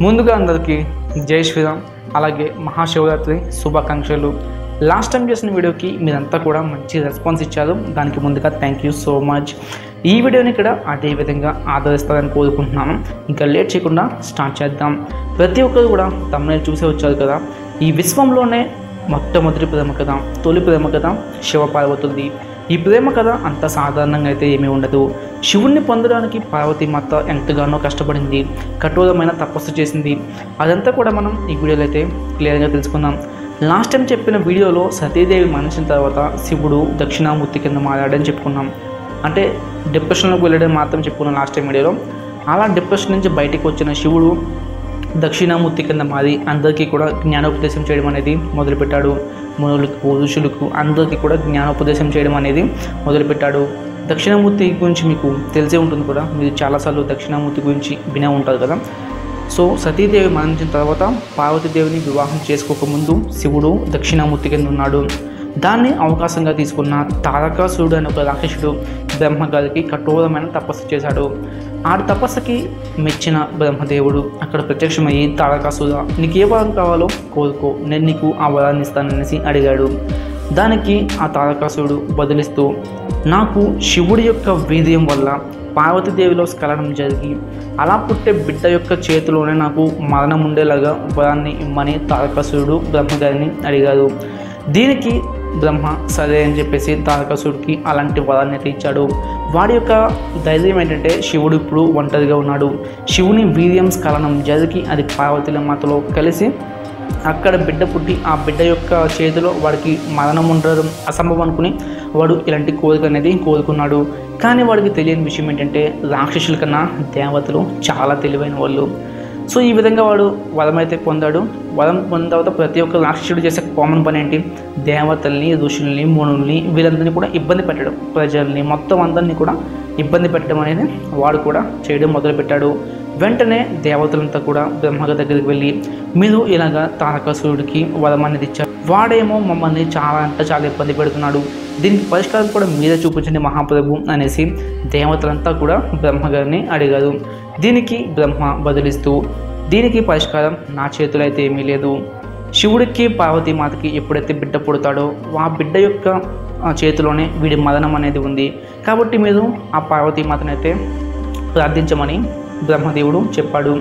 ముందుగా అందరికీ జై శ్రీరామ్, అలాగే మహాశివరాత్రి శుభాకాంక్షలు. లాస్ట్ టైం చేసిన వీడియోకి మీరంతా కూడా మంచి రెస్పాన్స్ ఇచ్చారు. దానికి ముందుగా థ్యాంక్ యూ సో మచ్. ఈ వీడియోని ఇక్కడ అదే విధంగా ఆదరిస్తారని కోరుకుంటున్నాను. ఇంకా లేట్ చేయకుండా స్టార్ట్ చేద్దాం. ప్రతి ఒక్కరు కూడా తమిళ చూసే వచ్చారు కదా. ఈ విశ్వంలోనే మొట్టమొదటి ప్రేమ కథ, తొలి ప్రేమ కథ శివపార్వతులది. ఈ ప్రేమ కథ అంత సాధారణంగా అయితే ఏమీ ఉండదు. శివుణ్ణి పొందడానికి పార్వతీమాత ఎంతగానో కష్టపడింది, కఠోరమైన తపస్సు చేసింది. అదంతా కూడా మనం ఈ వీడియోలో అయితే క్లియర్గా తెలుసుకుందాం. లాస్ట్ టైం చెప్పిన వీడియోలో సతీదేవి మరణించిన తర్వాత శివుడు దక్షిణామూర్తి కింద మారాడని చెప్పుకున్నాం. అంటే డిప్రెషన్లోకి వెళ్ళడం మాత్రం చెప్పుకున్నాం లాస్ట్ టైం వీడియోలో. అలా డిప్రెషన్ నుంచి బయటకు వచ్చిన శివుడు దక్షిణామూర్తి కింద మారి అందరికీ కూడా జ్ఞానోపదేశం చేయడం అనేది మొదలుపెట్టాడు. మునులకు, ఋషులకు అందరికీ కూడా జ్ఞానోపదేశం చేయడం అనేది మొదలుపెట్టాడు. దక్షిణామూర్తి గురించి మీకు తెలిసే ఉంటుంది కూడా, మీరు చాలాసార్లు దక్షిణామూర్తి గురించి వినే ఉంటారు కదా. సో సతీదేవి మరణించిన తర్వాత పార్వతీదేవిని వివాహం చేసుకోకముందు శివుడు దక్షిణామూర్తి కింద ఉన్నాడు. దాన్ని అవకాశంగా తీసుకున్న తారకాసురుడు అనే ఒక రాక్షసుడు బ్రహ్మగారికి కఠోరమైన తపస్సు చేశాడు. ఆ తపస్సుకి మెచ్చిన బ్రహ్మదేవుడు అక్కడ ప్రత్యక్షమయ్యి, తారకాసురుడు నీకు ఏ వరం కావాలో కోరుకో, నేను నీకు ఆ వరాన్ని ఇస్తాననేసి అడిగాడు. దానికి ఆ తారకాసురుడు బదులిస్తూ, నాకు శివుడి యొక్క వీర్యం వల్ల పార్వతీదేవిలో స్ఖలనం జరిగి అలా పుట్టే బిడ్డ యొక్క చేతిలోనే నాకు మరణం ఉండేలాగా వరాన్ని ఇమ్మని తారకాసురుడు బ్రహ్మగారిని అడిగాడు. దీనికి బ్రహ్మ సరే అని చెప్పేసి తారకాసురుడికి అలాంటి వరాన్ని అయితే ఇచ్చాడు. వాడి యొక్క ధైర్యం ఏంటంటే శివుడు ఇప్పుడు ఒంటరిగా ఉన్నాడు. శివుని వీర్యం స్ఖలనం జరిగి అది పార్వతీమాతలో కలిసి అక్కడ బిడ్డ పుట్టి ఆ బిడ్డ యొక్క చేతిలో వాడికి మరణం ఉండడం అసంభవం అనుకుని వాడు ఇలాంటి కోరిక అనేది కోరుకున్నాడు. కానీ వాడికి తెలియని విషయం ఏంటంటే రాక్షసుల కన్నా దేవతలు చాలా తెలివైన వాళ్ళు. సో ఈ విధంగా వాడు వరం అయితే పొందాడు. వరం పొందిన తర్వాత ప్రతి ఒక్క రాక్షసుడు చేసే కామన్ పని ఏంటి, దేవతల్ని, ఋషుల్ని, మునుల్ని వీళ్ళందరినీ కూడా ఇబ్బంది పెట్టడం, ప్రజల్ని మొత్తం అందరినీ కూడా ఇబ్బంది పెట్టడం అనేది వాడు కూడా చేయడం మొదలుపెట్టాడు. వెంటనే దేవతలంతా కూడా బ్రహ్మగారి దగ్గరికి వెళ్ళి, మీరు ఇలాగా తారకాసురుడికి వరం అనేది ఇచ్చారు, వాడేమో మమ్మల్ని చాలా అంటే చాలా ఇబ్బంది పెడుతున్నాడు, దీనికి పరిష్కారం కూడా మీరే చూపించండి మహాప్రభు అనేసి దేవతలంతా కూడా బ్రహ్మగారిని అడిగారు. దీనికి బ్రహ్మ బదులిస్తూ, దీనికి పరిష్కారం నా చేతులు అయితే ఏమీ లేదు. శివుడికి పార్వతీమాతకి ఎప్పుడైతే బిడ్డ పుడతాడో ఆ బిడ్డ యొక్క చేతిలోనే వీడి మరణం అనేది ఉంది. కాబట్టి మీరు ఆ పార్వతీమాతను అయితే ప్రార్థించమని బ్రహ్మదేవుడు చెప్పాడు.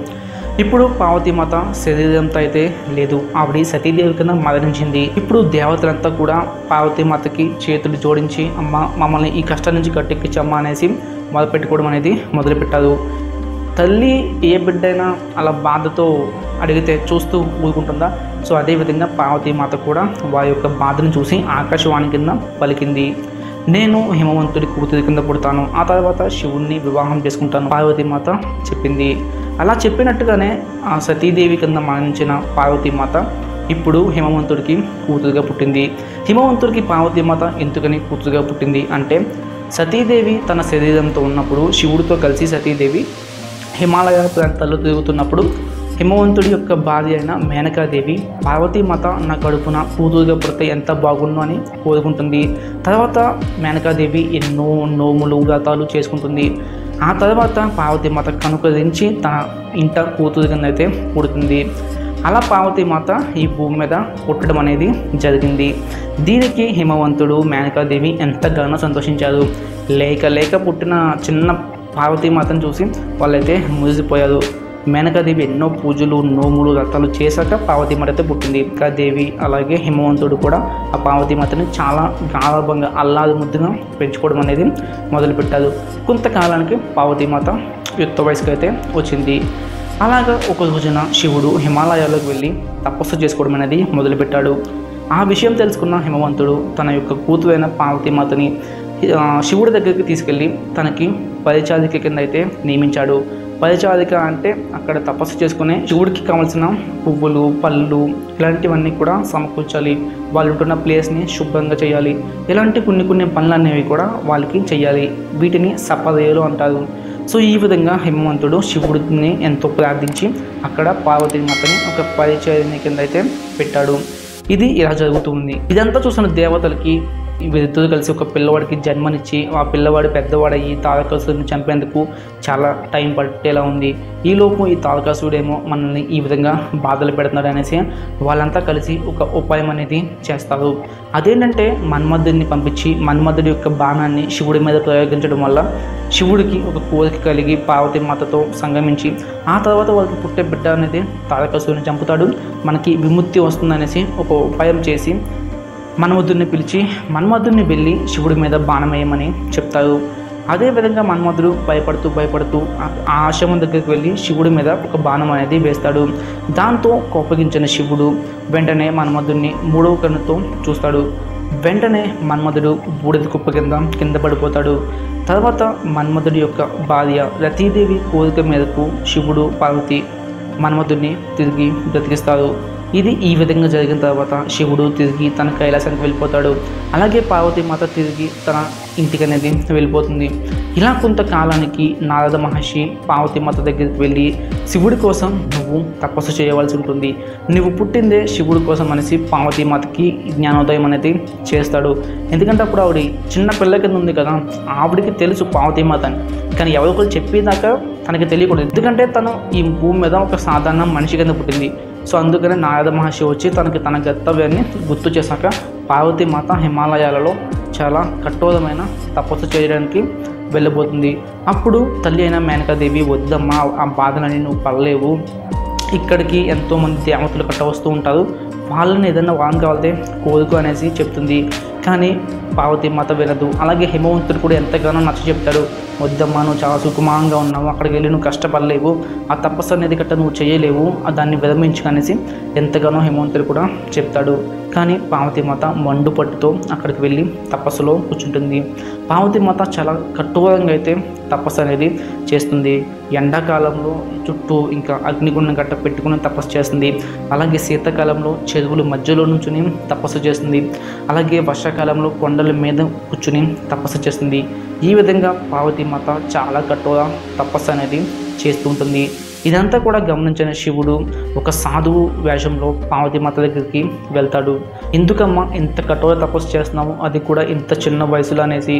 ఇప్పుడు పార్వతీమాత శరీరంతో అయితే లేదు, ఆవిడ సతీదేవి కింద మరణించింది. ఇప్పుడు దేవతలంతా కూడా పార్వతీమాతకి చేతులు జోడించి, అమ్మ మమ్మల్ని ఈ కష్టం నుంచి గట్టెక్కించమ్మ అనేసి మొదలుపెట్టుకోవడం అనేది మొదలుపెట్టారు. తల్లి ఏ బిడ్డైనా అలా బాధతో అడిగితే చూస్తూ ఊరుకుంటుందా? సో అదేవిధంగా పార్వతీమాత కూడా వారి యొక్క బాధను చూసి ఆకాశవాణి కింద పలికింది, నేను హిమవంతుడి కూతురి కింద పుడతాను, ఆ తర్వాత శివుణ్ణి వివాహం చేసుకుంటాను పార్వతీమాత చెప్పింది. అలా చెప్పినట్టుగానే ఆ సతీదేవి కింద మరణించిన పార్వతీమాత ఇప్పుడు హిమవంతుడికి కూతురుగా పుట్టింది. హిమవంతుడికి పార్వతీమాత ఎందుకని కూతురుగా పుట్టింది అంటే, సతీదేవి తన శరీరంతో ఉన్నప్పుడు శివుడితో కలిసి సతీదేవి హిమాలయ ప్రాంతాల్లో తిరుగుతున్నప్పుడు హిమవంతుడి యొక్క భార్య అయిన మేనకాదేవి పార్వతీమాత నా కడుపున కూతురుగా పుడితే ఎంత బాగుండు అని కోరుకుంటుంది. తర్వాత మేనకాదేవి ఎన్నో నోములు, వ్రతాలు చేసుకుంటుంది. ఆ తర్వాత పార్వతీమాత కనుకరించి తన ఇంట కూతురు కింద అయితే పుడుతుంది. అలా పార్వతీమాత ఈ భూమి మీద పుట్టడం అనేది జరిగింది. దీనికి హిమవంతుడు, మేనకాదేవి ఎంతగానో సంతోషించారు. లేక పుట్టిన చిన్న పార్వతీమాతను చూసి వాళ్ళైతే మురిసిపోయారు. మేనకాదేవి ఎన్నో పూజలు, నోములు, వ్రతాలు చేశాక పార్వతీమాత అయితే పుట్టింది. దేవి అలాగే హిమవంతుడు కూడా ఆ పార్వతీమాతని చాలా గాఢంగా అల్లాది ముద్దుగా పెంచుకోవడం అనేది మొదలుపెట్టారు. కొంతకాలానికి పార్వతీమాత యుక్త వయసుకు అయితే వచ్చింది. అలాగా ఒక రోజున శివుడు హిమాలయాలకు వెళ్ళి తపస్సు చేసుకోవడం అనేది మొదలుపెట్టాడు. ఆ విషయం తెలుసుకున్న హిమవంతుడు తన యొక్క కూతురైన పార్వతీమాతని శివుడి దగ్గరికి తీసుకెళ్ళి తనకి పరిచారిక కింద అయితే నియమించాడు. పరిచారిక అంటే అక్కడ తపస్సు చేసుకునే శివుడికి కావాల్సిన పువ్వులు, పళ్ళు ఇలాంటివన్నీ కూడా సమకూర్చాలి, వాళ్ళు ఉంటున్న ప్లేస్ని శుభ్రంగా చేయాలి, ఇలాంటి కొన్ని పనులు అనేవి కూడా వాళ్ళకి చేయాలి. వీటిని సపర్యలు అంటారు. సో ఈ విధంగా హిమవంతుడు శివుడిని ఎంతో ప్రార్థించి అక్కడ పార్వతీమాతని ఒక పరిచర్య కింద అయితే పెట్టాడు. ఇది ఇలా జరుగుతుంది. ఇదంతా చూసిన దేవతలకి వీరిద్దరూ కలిసి ఒక పిల్లవాడికి జన్మనిచ్చి ఆ పిల్లవాడు పెద్దవాడయ్యి తారకాసురుడిని చంపేందుకు చాలా టైం పట్టేలా ఉంది. ఈలోపు ఈ తారకాసురుడేమో మనల్ని ఈ విధంగా బాధలు పెడుతున్నాడు అనేసి వాళ్ళంతా కలిసి ఒక ఉపాయం అనేది చేస్తారు. అదేంటంటే మన్మధుడిని పంపించి మన్మధుడి యొక్క బాణాన్ని శివుడి మీద ప్రయోగించడం వల్ల శివుడికి ఒక కోరిక కలిగి పార్వతీ మాతతో సంగమించి ఆ తర్వాత వాళ్ళకి పుట్టే బిడ్డ అనేది తారకాసురుడిని చంపుతాడు, మనకి విముక్తి వస్తుందనేసి ఒక ఉపాయం చేసి మన్మధుడిని పిలిచి మన్మధుడిని వెళ్ళి శివుడి మీద బాణం వేయమని చెప్తారు. అదేవిధంగా మన్మధుడు భయపడుతూ ఆ ఆశ్రమం దగ్గరికి వెళ్ళి శివుడి మీద ఒక బాణం అనేది వేస్తాడు. దాంతో కోపగించిన శివుడు వెంటనే మన్మధుడిని మూడవ కన్నుతో చూస్తాడు. వెంటనే మన్మధుడు బూడిద కుప్ప కింద పడిపోతాడు. తర్వాత మన్మధుడి యొక్క భార్య రతీదేవి కోరిక మేరకు శివుడు పార్వతి మన్మధుడిని తిరిగి బ్రతికిస్తారు. ఇది ఈ విధంగా జరిగిన తర్వాత శివుడు తిరిగి తన కైలాసానికి వెళ్ళిపోతాడు. అలాగే పార్వతీమాత తిరిగి తన ఇంటికి అనేది వెళ్ళిపోతుంది. ఇలా కొంతకాలానికి నారద మహర్షి పార్వతీమాత దగ్గరికి వెళ్ళి శివుడి కోసం నువ్వు తపస్సు చేయవలసి ఉంటుంది, నువ్వు పుట్టిందే శివుడి కోసం అనేసి పార్వతీమాతకి జ్ఞానోదయం అనేది చేస్తాడు. ఎందుకంటే అప్పుడు ఆవిడ చిన్న పిల్ల కింద ఉంది కదా, ఆవిడికి తెలుసు పార్వతీమాత అని, కానీ ఎవరికొకరు చెప్పేదాకా తనకి తెలియకూడదు. ఎందుకంటే తను ఈ భూమి మీద ఒక సాధారణ మనిషి కింద పుట్టింది. సో అందుకనే నారద మహర్షి వచ్చి తనకి తన కర్తవ్యాన్ని గుర్తు చేశాక పార్వతీమాత హిమాలయాలలో చాలా కఠోరమైన తపస్సు చేయడానికి వెళ్ళబోతుంది. అప్పుడు తల్లి అయిన మేనకాదేవి, వద్దమ్మా ఆ బాధలని నువ్వు పడలేవు, ఇక్కడికి ఎంతోమంది దేవతలు కట్ట వస్తూ ఉంటారు, వాళ్ళని ఏదైనా వారం కావాలితే కోరుకు అనేసి చెప్తుంది. కానీ పార్వతీమాత వినదు. అలాగే హిమవంతుడు కూడా ఎంతగానో నచ్చ చెప్తాడు, వద్దమ్మా నువ్వు చాలా సుకుమారంగా ఉన్నావు, అక్కడికి వెళ్ళి నువ్వు కష్టపడలేవు, ఆ తపస్సు అనేది గట్ట నువ్వు చేయలేవు, దాన్ని విరమించుకనేసి ఎంతగానో హిమవంతుడు కూడా చెప్తాడు. కానీ పార్వతీమాత మండు పట్టుతో అక్కడికి వెళ్ళి తపస్సులో కూర్చుంటుంది. పార్వతీమాత చాలా కఠోరంగా అయితే తపస్సు అనేది చేస్తుంది. ఎండాకాలంలో చుట్టూ ఇంకా అగ్నిగుండం గట్ట పెట్టుకుని తపస్సు చేస్తుంది. అలాగే శీతాకాలంలో చెరువుల మధ్యలో నుంచుని తపస్సు చేస్తుంది. అలాగే వర్షాకాలంలో కొండల మీద కూర్చుని తపస్సు చేస్తుంది. ఈ విధంగా పార్వతీమాత చాలా కఠోర తపస్సు అనేది చేస్తూ ఉంటుంది. ఇదంతా కూడా గమనించిన శివుడు ఒక సాధువు వేషంలో పార్వతీమాత దగ్గరికి వెళ్తాడు. ఎందుకమ్మా ఇంత కఠోర తపస్సు చేస్తున్నావు, అది కూడా ఇంత చిన్న వయసులో అనేసి.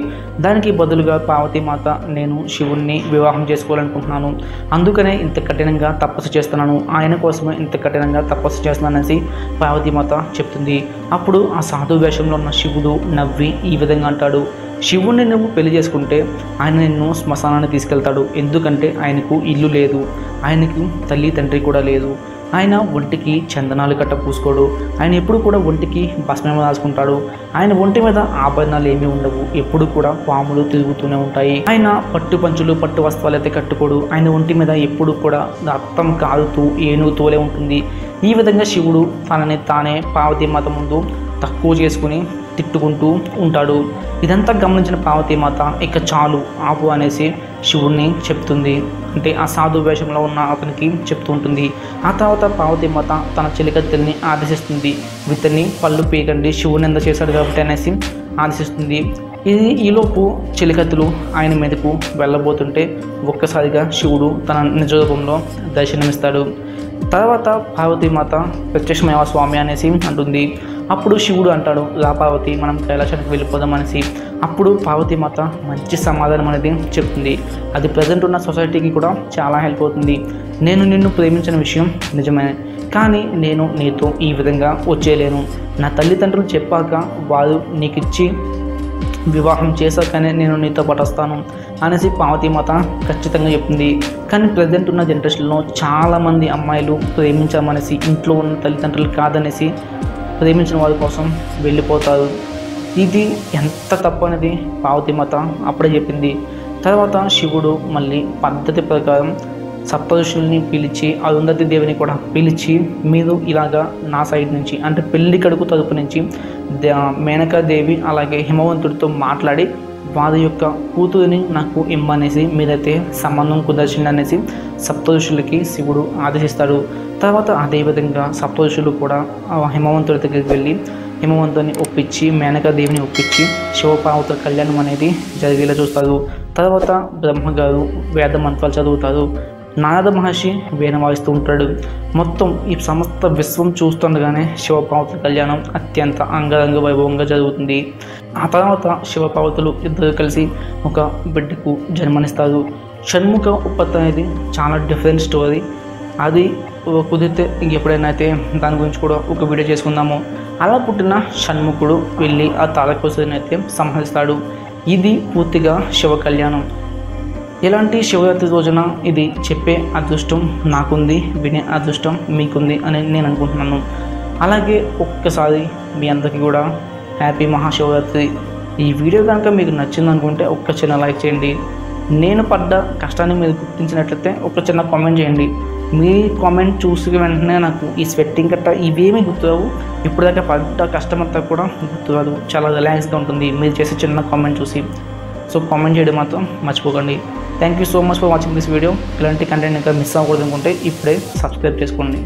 దానికి బదులుగా పార్వతీమాత, నేను శివుణ్ణి వివాహం చేసుకోవాలనుకుంటున్నాను, అందుకనే ఇంత కఠినంగా తపస్సు చేస్తున్నాను, ఆయన కోసమే ఇంత కఠినంగా తపస్సు చేస్తున్నాను అనేసి పార్వతీమాత చెప్తుంది. అప్పుడు ఆ సాధువు వేషంలో ఉన్న శివుడు నవ్వి ఈ విధంగా అంటాడు, శివుణ్ణి నువ్వు పెళ్లి చేసుకుంటే ఆయన నిన్ను శ్మశానాన్ని తీసుకెళ్తాడు, ఎందుకంటే ఆయనకు ఇల్లు లేదు, ఆయనకు తల్లి తండ్రి కూడా లేదు, ఆయన ఒంటికి చందనాలు కట్ట పూసుకోడు, ఆయన ఎప్పుడు కూడా ఒంటికి భస్మం రాసుకుంటాడు, ఆయన ఒంటి మీద ఆభరణాలు ఏమీ ఉండవు, ఎప్పుడు కూడా పాములు తిరుగుతూనే ఉంటాయి, ఆయన పట్టు పంచులు పట్టు వస్త్రాలు అయితే కట్టుకోడు, ఆయన ఒంటి మీద ఎప్పుడు కూడా రక్తం కారుతూ ఏనుగు తోలే ఉంటుంది. ఈ విధంగా శివుడు తనని తానే పార్వతీమాత ముందు తక్కువ చేసుకుని తిట్టుకుంటూ ఉంటాడు. ఇదంతా గమనించిన పార్వతీమాత ఇక చాలు ఆపు అనేసి శివుడిని చెప్తుంది. అంటే ఆ సాధు వేషంలో ఉన్న అతనికి చెప్తూ ఉంటుంది. ఆ తర్వాత పార్వతీమాత తన చెలికత్తెల్ని ఆదేశిస్తుంది, వీటిని పళ్ళు పీకండి, శివుని ఎంత చేశాడు కాబట్టి అనేసి ఆదేశిస్తుంది. ఈలోపు చెలికత్తులు ఆయన మీదకు వెళ్ళబోతుంటే ఒక్కసారిగా శివుడు తన నిజ రూపంలో దర్శనమిస్తాడు. తర్వాత పార్వతీమాత ప్రత్యక్షమయ్య స్వామి అనేసి అంటుంది. అప్పుడు శివుడు అంటాడు, రా పార్వతి మనం కైలాసానికి వెళ్ళిపోదాం అనేసి. అప్పుడు పార్వతీమాత మంచి సమాధానం అనేది చెప్తుంది. అది ప్రజెంట్ ఉన్న సొసైటీకి కూడా చాలా హెల్ప్ అవుతుంది. నేను నిన్ను ప్రేమించిన విషయం నిజమే, కానీ నేను నీతో ఈ విధంగా వచ్చేయలేను, నా తల్లిదండ్రులు చెప్పాక వారు నీకిచ్చి వివాహం చేశాకనే నేను నీతో పాటు వస్తాను అనేసి పార్వతీమాత ఖచ్చితంగా చెప్తుంది. కానీ ప్రజెంట్ ఉన్న జనరేషన్లో చాలామంది అమ్మాయిలు ప్రేమించామనేసి ఇంట్లో ఉన్న తల్లిదండ్రులు కాదనేసి ప్రేమించిన వారి కోసం వెళ్ళిపోతారు. ఇది ఎంత తప్పు అనేది పార్వతీమాత అప్పుడే చెప్పింది. తర్వాత శివుడు మళ్ళీ పద్ధతి ప్రకారం సప్తఋషుల్ని పిలిచి అరుంధతి దేవిని కూడా పిలిచి, మీరు ఇలాగా నా సైడ్ నుంచి అంటే పెళ్లి కడుపు తరపు నుంచి మేనకాదేవి అలాగే హిమవంతుడితో మాట్లాడి వారి యొక్క కూతురిని నాకు ఇమ్మనేసి మీరైతే సంబంధం కుదర్చండి అనేసి సప్తఋషులకి శివుడు ఆదేశిస్తాడు. తర్వాత అదేవిధంగా సప్తఋషులు కూడా హిమవంతుడి దగ్గరికి వెళ్ళి హిమవంతుని ఒప్పించి మేనకాదేవిని ఒప్పించి శివపార్వతుల కళ్యాణం అనేది జరిగేలా చూస్తారు. తర్వాత బ్రహ్మగారు వేద మంత్రాలు చదువుతారు. నారద మహర్షి వీణ వాయిస్తూ ఉంటాడు. మొత్తం ఈ సమస్త విశ్వం చూస్తుండగానే శివపార్వతుల కళ్యాణం అత్యంత అంగరంగ వైభవంగా జరుగుతుంది. ఆ తర్వాత శివపార్వతులు ఇద్దరు కలిసి ఒక బిడ్డకు జన్మనిస్తారు. షణ్ముఖ ఉత్పత్తి అనేది చాలా డిఫరెంట్ స్టోరీ. అది కుదిరితే ఎప్పుడైనా అయితే దాని గురించి కూడా ఒక వీడియో చేసుకుందాము. అలా పుట్టిన షణ్ముఖుడు వెళ్ళి ఆ తారకాసురుడిని అయితే సంహరిస్తాడు. ఇది పూర్తిగా శివ కళ్యాణం. ఇలాంటి శివరాత్రి రోజున ఇది చెప్పే అదృష్టం నాకుంది, వినే అదృష్టం మీకుంది అని నేను అనుకుంటున్నాను. అలాగే ఒక్కసారి మీ అందరికీ కూడా హ్యాపీ మహాశివరాత్రి. ఈ వీడియో కనుక మీకు నచ్చింది అనుకుంటే ఒక్క చిన్న లైక్ చేయండి. నేను పడ్డ కష్టాన్ని మీరు గుర్తించినట్లయితే ఒక చిన్న కామెంట్ చేయండి. మీ కామెంట్ చూసి వెంటనే నాకు ఈ స్వెట్టింగ్ గట్ట ఇవేమీ గుర్తురావు. ఇప్పటిదాకా పడ్డ కష్టమంతా కూడా గుర్తురాదు. చాలా రిలాక్స్గా ఉంటుంది మీరు చేసే చిన్న కామెంట్ చూసి. సో కామెంట్ చేయడం మాత్రం మర్చిపోకండి. Thank you so much for watching this video. ఇలాంటి కంటెంట్ ఇంకా మిస్ అవ్వకూడదు అనుకుంటే ఇప్పుడే సబ్స్క్రైబ్ చేసుకోండి.